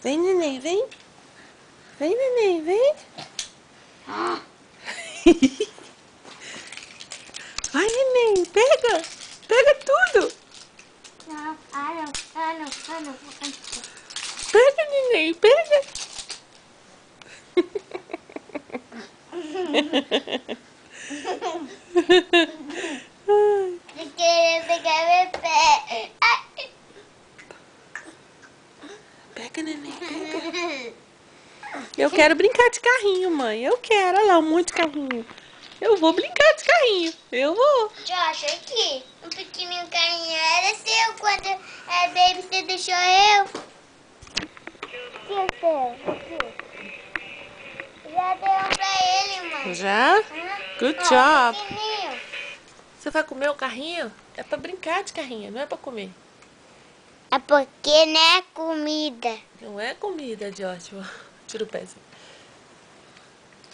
Vem, neném, vem. Vem, neném, vem. Vai, neném, pega. Pega tudo. Não, não. Pega, neném, pega. De querer pegar meu pé. Pega, neném, pega. Eu quero brincar de carrinho, mãe. Eu quero. Olha lá, um monte de carrinho. Eu vou brincar de carrinho. Eu vou. Josh, aqui. Um pequenininho carrinho era seu quando baby você deixou eu. Seu. Já deu um pra ele, mãe. Já? Good Ó, job. pequenininho. Você vai comer o carrinho? É pra brincar de carrinho, não é pra comer. É porque não é comida. Não é comida, Josh. Tira o pezinho.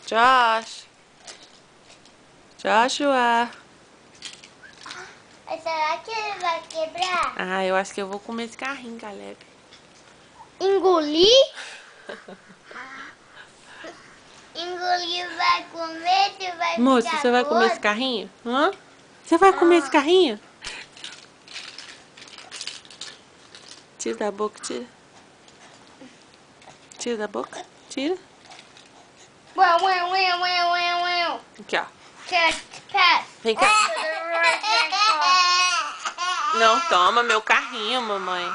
Josh. Joshua. Mas será que ele vai quebrar? Ah, eu acho que eu vou comer esse carrinho, Caleb. Engolir? Engolir vai comer, você vai Moço, ficar você vai comer esse gordo? carrinho? Hã? Você vai comer esse carrinho? Tira da boca, tira. Tira da boca, tira. Aqui, ó. Vem cá. Não, toma meu carrinho, mamãe.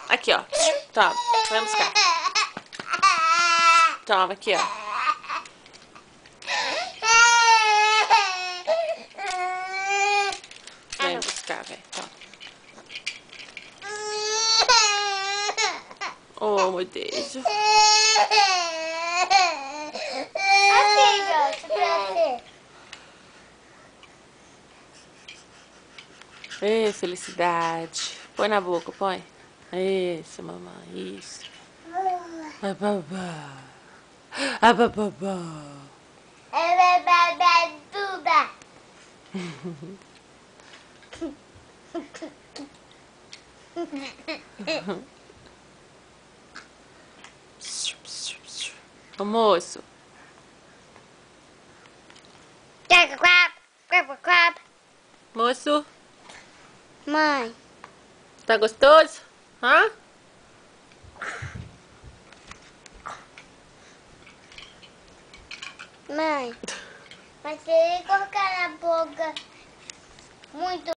Aqui, ó. Toma, vai buscar. Toma, aqui, ó. Vem buscar, velho. Toma. Oh, meu Deus. Aqui, Josh, pra você. Ei, felicidade. Põe na boca, põe. Isso, mamãe, isso. Ah, babá. Ah, babá. É tudo. Ô, moço. Moço, Mãe, tá gostoso? Hã? mas se ele colocar na boca muito